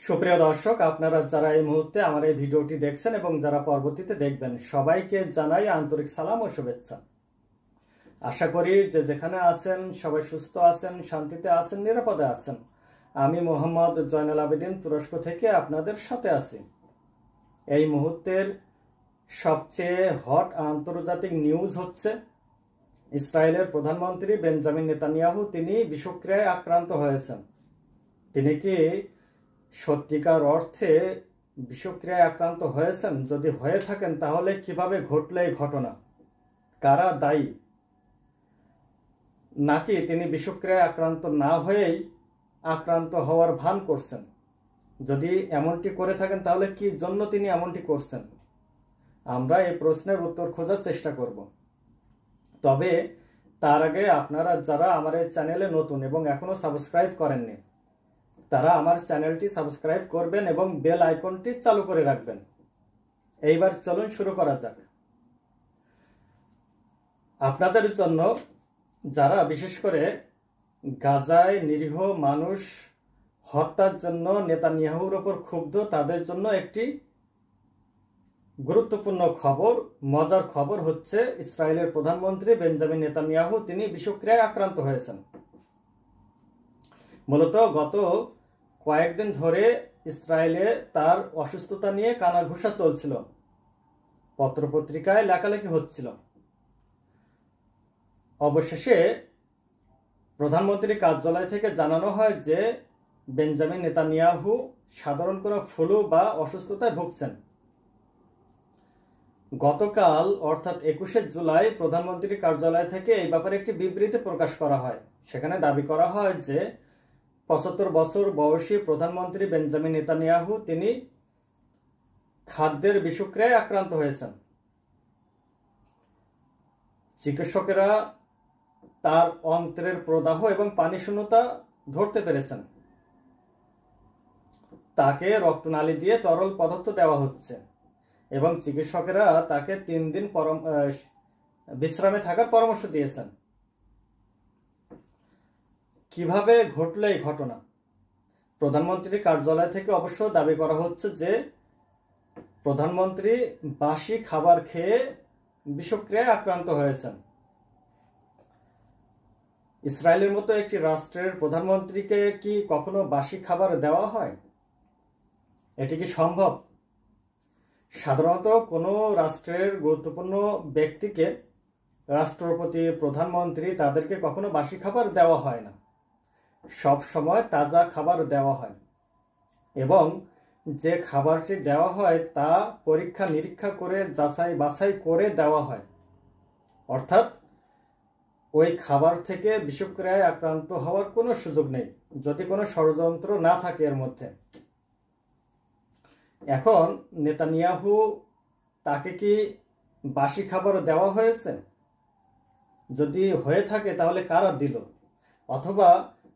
সুপ্রিয় দর্শক, আপনারা যারা এই মুহূর্তে আমার এই ভিডিওটি দেখছেন এবং যারা পরবর্তীতে দেখবেন, সবাইকে জানাই আন্তরিক সালাম ও শুভেচ্ছা। আশা করি যে যেখানে আছেন সবাই সুস্থ আছেন, শান্তিতে আছেন, নিরাপদে আছেন। আমি মোহাম্মদ জয়নুল আবেদিন তুরস্ক থেকে আপনাদের সাথে আছি। এই মুহূর্তের সবচেয়ে হট আন্তর্জাতিক নিউজ হচ্ছে ইসরায়েলের প্রধানমন্ত্রী বেঞ্জামিন নেতানিয়াহু তিনি বিষক্রিয়ায় আক্রান্ত হয়েছেন। তিনি কি সত্যিকার অর্থে বিষক্রিয়ায় আক্রান্ত হয়েছেন? যদি হয়ে থাকেন তাহলে কিভাবে ঘটল এই ঘটনা, কারা দায়ী? নাকি তিনি বিষক্রিয়ায় আক্রান্ত না হয়েই আক্রান্ত হওয়ার ভান করছেন? যদি এমনটি করে থাকেন তাহলে কি জন্য তিনি এমনটি করছেন? আমরা এই প্রশ্নের উত্তর খোঁজার চেষ্টা করব। তবে তার আগে আপনারা যারা আমার এই চ্যানেলে নতুন এবং এখনো সাবস্ক্রাইব করেননি, তারা আমার চ্যানেলটি সাবস্ক্রাইব করবেন এবং বেল আইকনটি চালু করে রাখবেন। এইবার চলুন শুরু করা যাক। আপনাদের জন্য যারা বিশেষ করে গাজায় নিরীহ মানুষ হত্যার জন্য নেতানিয়াহুর ওপর ক্ষুব্ধ, তাদের জন্য একটি গুরুত্বপূর্ণ খবর, মজার খবর হচ্ছে ইসরায়েলের প্রধানমন্ত্রী বেঞ্জামিন নেতানিয়াহু তিনি বিষক্রিয়ায় আক্রান্ত হয়েছেন। মূলত গত কয়েকদিন ধরে ইসরায়েলে তার অসুস্থতা নিয়ে কানাঘুষা চলছিল, পত্রপত্রিকায় লেখালেখি হচ্ছিল। অবশেষে প্রধানমন্ত্রীর কার্যালয় থেকে জানানো হয় যে বেঞ্জামিন নেতানিয়াহু সাধারণ কোনো ফ্লু বা অসুস্থতায় ভুগছেন। গতকাল অর্থাৎ 21শে জুলাই প্রধানমন্ত্রীর কার্যালয় থেকে এই ব্যাপারে একটি বিবৃতি প্রকাশ করা হয়। সেখানে দাবি করা হয় যে 75 বছর বয়সী প্রধানমন্ত্রী বেঞ্জামিন নেতানিয়াহু তিনি খাদ্যের বিষক্রিয়ায় আক্রান্ত হয়েছেন। চিকিৎসকেরা তার অন্ত্রের প্রদাহ এবং পানিশূন্যতা ধরতে পেরেছেন। তাকে রক্তনালী দিয়ে তরল পদার্থ দেওয়া হচ্ছে এবং চিকিৎসকেরা তাকে 3 দিন বিশ্রামে থাকার পরামর্শ দিয়েছেন। কিভাবে ঘটল এই ঘটনা? প্রধানমন্ত্রীর কার্যালয় থেকে অবশ্য দাবি করা হচ্ছে যে প্রধানমন্ত্রী বাসি খাবার খেয়ে বিষক্রিয়ায় আক্রান্ত হয়েছেন। ইসরায়েলের মতো একটি রাষ্ট্রের প্রধানমন্ত্রীকে কি কখনো বাসি খাবার দেওয়া হয়? এটি কি সম্ভব? সাধারণত কোনো রাষ্ট্রের গুরুত্বপূর্ণ ব্যক্তিকে, রাষ্ট্রপতি, প্রধানমন্ত্রী, তাদেরকে কখনো বাসি খাবার দেওয়া হয় না। সব সময় তাজা খাবার দেওয়া হয় এবং যে খাবারটি দেওয়া হয় তা পরীক্ষা নিরীক্ষা করে যাচাই বাছাই করে দেওয়া হয়। অর্থাৎ ওই খাবার থেকে বিষক্রিয়ায় আক্রান্ত হওয়ার কোনো সুযোগ নেই, যদি কোনো ষড়যন্ত্র না থাকে এর মধ্যে। এখন নেতানিয়াহু তাকে কি বাসি খাবার দেওয়া হয়েছে? যদি হয়ে থাকে তাহলে কারা দিল? অথবা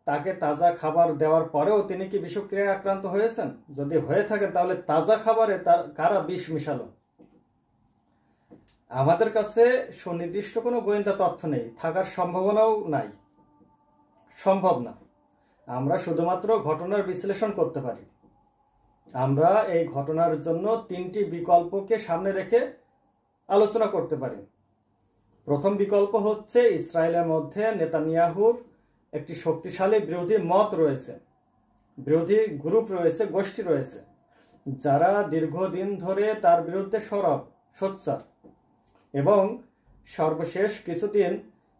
তাকে তাজা খাবার দেওয়ার পরেও তিনি কি বিষক্রিয়ায় আক্রান্ত হয়েছেন? যদি হয়ে থাকে তাহলে তাজা খাবারে তার কারা বিষ মিশালো? আমাদের কাছে সুনির্দিষ্ট কোনো গোয়েন্দা তথ্য নেই, থাকার সম্ভাবনাও নাই, সম্ভব না। আমরা শুধুমাত্র ঘটনার বিশ্লেষণ করতে পারি। আমরা এই ঘটনার জন্য 3টি বিকল্পকে সামনে রেখে আলোচনা করতে পারি। প্রথম বিকল্প হচ্ছে ইসরায়েলের মধ্যে নেতানিয়াহুর একটি শক্তিশালী বিরোধী মত রয়েছে, বিরোধী গ্রুপ রয়েছে, গোষ্ঠী রয়েছে, যারা দীর্ঘদিন ধরে তার বিরুদ্ধে সরব সোচ্চার। এবং সর্বশেষ কিছুদিন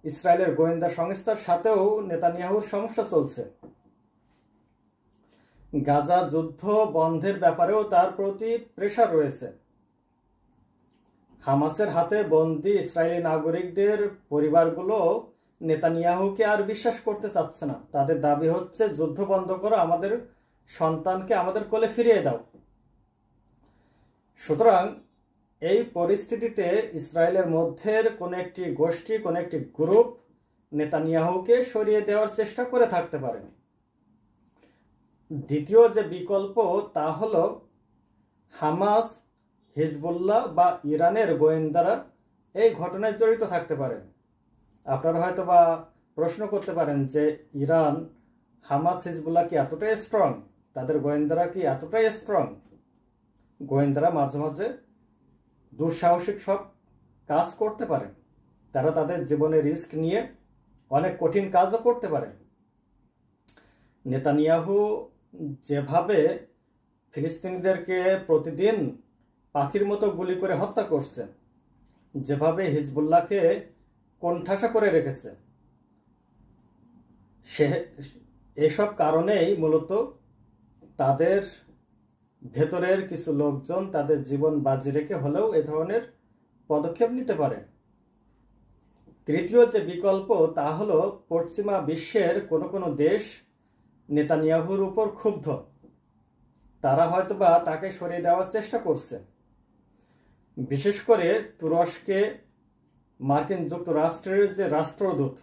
ইসরায়েলের গোয়েন্দা সংস্থার সাথেও নেতানিয়াহুর সমস্যা চলছে। গাজা যুদ্ধ বন্ধের ব্যাপারেও তার প্রতি প্রেসার রয়েছে। হামাসের হাতে বন্দী ইসরায়েলি নাগরিকদের পরিবারগুলো নেতানিয়াহুকে আর বিশ্বাস করতে চাচ্ছে না। তাদের দাবি হচ্ছে যুদ্ধ বন্ধ করো, আমাদের সন্তানকে আমাদের কোলে ফিরিয়ে দাও। সুতরাং এই পরিস্থিতিতে ইসরায়েলের মধ্যের কোনো একটি গোষ্ঠী, কোনো একটি গ্রুপ নেতানিয়াহুকে সরিয়ে দেওয়ার চেষ্টা করে থাকতে পারে। দ্বিতীয় যে বিকল্প তা হলো হামাস, হিজবুল্লাহ বা ইরানের গোয়েন্দারা এই ঘটনায় জড়িত থাকতে পারে। আপনারা হয়তো বা প্রশ্ন করতে পারেন যে ইরান, হামাস, হিজবুল্লাহ কি এতটাই স্ট্রং? তাদের গোয়েন্দারা কি এতটাই স্ট্রং? গোয়েন্দারা মাঝে মাঝে দুঃসাহসিক সব কাজ করতে পারে। তারা তাদের জীবনে রিস্ক নিয়ে অনেক কঠিন কাজও করতে পারে। নেতানিয়াহু যেভাবে ফিলিস্তিনিদেরকে প্রতিদিন পাখির মতো গুলি করে হত্যা করছে, যেভাবে হিজবুল্লাহকে কোণঠাসা করে রেখেছে, এসব কারণেই মূলত তাদের ভেতরের কিছু লোকজন তাদের জীবন বাজি রেখে হলেও এ ধরনের পদক্ষেপ নিতে পারে। তৃতীয় যে বিকল্প তা হলো পশ্চিমা বিশ্বের কোনো কোনো দেশ নেতানিয়াহুর উপর ক্ষুব্ধ। তারা হয়তোবা তাকে সরিয়ে দেওয়ার চেষ্টা করছে। বিশেষ করে তুরস্কে মার্কিন যুক্তরাষ্ট্রের যে রাষ্ট্রদূত,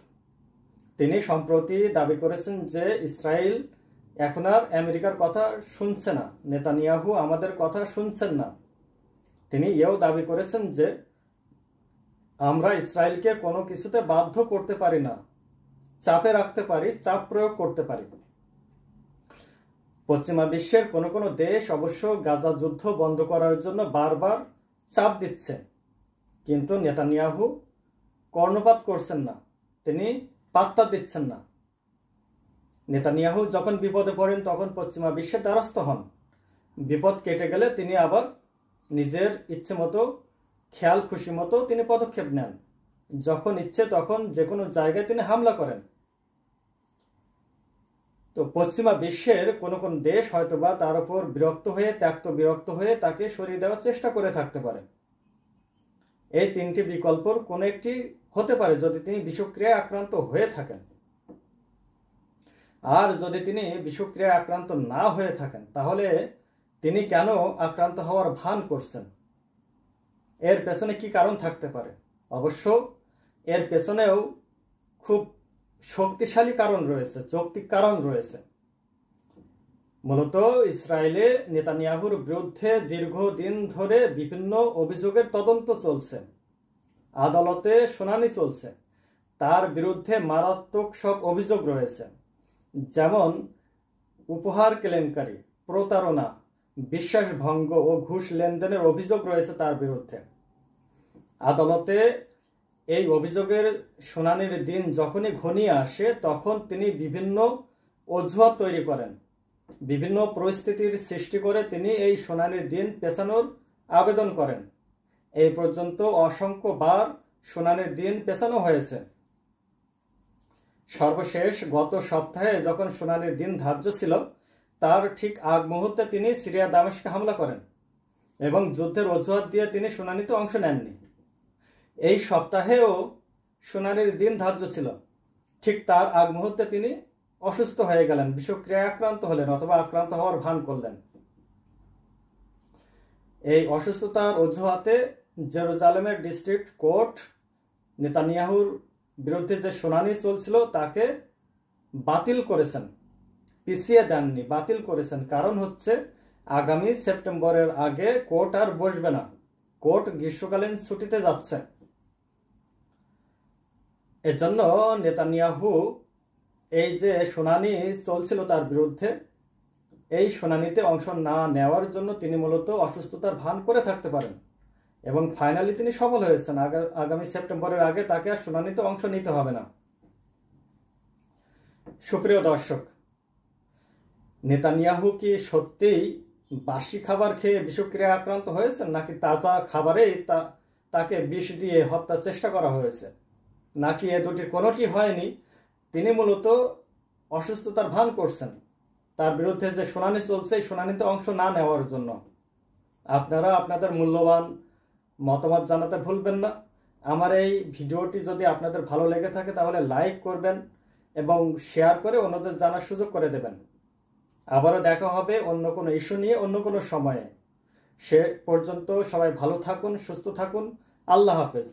তিনি সম্প্রতি দাবি করেছেন যে ইসরায়েল এখন আর আমেরিকার কথা শুনছে না, নেতানিয়াহু আমাদের কথা শুনছেন না। তিনি এও দাবি করেছেন যে আমরা ইসরায়েলকে কোনো কিছুতে বাধ্য করতে পারি না, চাপে রাখতে পারি, চাপ প্রয়োগ করতে পারি। পশ্চিমা বিশ্বের কোনো কোনো দেশ অবশ্য গাজা যুদ্ধ বন্ধ করার জন্য বারবার চাপ দিচ্ছে, কিন্তু নেতানিয়াহু কর্ণপাত করছেন না, তিনি পাত্তা দিচ্ছেন না। নেতানিয়াহু যখন বিপদে পড়েন তখন পশ্চিমা বিশ্বের দ্বারস্থ হন। বিপদ কেটে গেলে তিনি আবার নিজের ইচ্ছে মতো, খেয়াল খুশি মতো তিনি পদক্ষেপ নেন। যখন ইচ্ছে তখন যে কোনো জায়গায় তিনি হামলা করেন। তো পশ্চিমা বিশ্বের কোন কোন দেশ হয়তোবা তার উপর বিরক্ত হয়ে, ত্যক্ত বিরক্ত হয়ে তাকে সরিয়ে দেওয়ার চেষ্টা করে থাকতে পারে। এই তিনটি বিকল্পর কোনো একটি হতে পারে যদি তিনি বিষক্রিয়ায় আক্রান্ত হয়ে থাকেন। আর যদি তিনি বিষক্রিয়ায় আক্রান্ত না হয়ে থাকেন তাহলে তিনি কেন আক্রান্ত হওয়ার ভান করছেন? এর পেছনে কি কারণ থাকতে পারে? অবশ্য এর পেছনেও খুব শক্তিশালী কারণ রয়েছে, যৌক্তিক কারণ রয়েছে। মূলত ইসরায়েলে নেতানিয়াহুর বিরুদ্ধে দীর্ঘদিন ধরে বিভিন্ন অভিযোগের তদন্ত চলছে, আদালতে শুনানি চলছে। তার বিরুদ্ধে মারাত্মক সব অভিযোগ রয়েছে, যেমন উপহার কেলেঙ্কারি, প্রতারণা, বিশ্বাসভঙ্গ ও ঘুষ লেনদেনের অভিযোগ রয়েছে তার বিরুদ্ধে। আদালতে এই অভিযোগের শুনানির দিন যখনই ঘনিয়ে আসে তখন তিনি বিভিন্ন অজুহাত তৈরি করেন, বিভিন্ন পরিস্থিতির সৃষ্টি করে তিনি এই শুনানির দিন পেছানোর আবেদন করেন। এই পর্যন্ত অসংখ্যবার শুনানির দিন পেছানো হয়েছে। সর্বশেষ গত সপ্তাহে যখন শুনানির দিন ধার্য ছিল তার ঠিক আগ মুহূর্তে তিনি সিরিয়া দামেস্কে হামলা করেন এবং যুদ্ধের অজুহাত দিয়ে তিনি শুনানিতে অংশ নেননি। এই সপ্তাহেও শুনানির দিন ধার্য ছিল, ঠিক তার আগ মুহূর্তে তিনি অসুস্থ হয়ে গেলেন, বিষক্রিয়ায় আক্রান্ত হলেন অথবা আক্রান্ত হওয়ার ভান করলেন। এই অসুস্থতার অজুহাতে জেরুজালেমের ডিস্ট্রিক্ট কোর্ট নেতানিয়াহুর বিরুদ্ধে যে শুনানি চলছিল তাকে বাতিল করেছেন, পিছিয়ে দেননি, বাতিল করেছেন। কারণ হচ্ছে আগামী সেপ্টেম্বরের আগে কোর্ট আর বসবে না, কোর্ট গ্রীষ্মকালীন ছুটিতে যাচ্ছে। এজন্য নেতানিয়াহু এই যে শুনানি চলছিল তার বিরুদ্ধে, এই শুনানিতে অংশ না নেওয়ার জন্য তিনি মূলত অসুস্থতার ভান করে থাকতে পারেন এবং ফাইনালি তিনি সফল হয়েছেন। আগামী সেপ্টেম্বরের আগে তাকে আর শুনানিতে অংশ নিতে হবে না। সুপ্রিয় দর্শক, নেতানিয়াহু কি সত্যিই বাসি খাবার খেয়ে বিষক্রিয়ায় আক্রান্ত হয়েছেন, নাকি তাজা খাবারেই তাকে বিষ দিয়ে হত্যার চেষ্টা করা হয়েছে, নাকি এ দুটির কোনোটি হয়নি? তিনি মূলত অসুস্থতার ভান করছেন তার বিরুদ্ধে যে শুনানি চলছে এই শুনানিতে অংশ না নেওয়ার জন্য। আপনারা আপনাদের মূল্যবান মতামত জানাতে ভুলবেন না। আমার এই ভিডিওটি যদি আপনাদের ভালো লেগে থাকে তাহলে লাইক করবেন এবং শেয়ার করে অন্যদের জানার সুযোগ করে দেবেন। আবারও দেখা হবে অন্য কোনো ইস্যু নিয়ে অন্য কোনো সময়ে। সে পর্যন্ত সবাই ভালো থাকুন, সুস্থ থাকুন। আল্লাহ হাফেজ।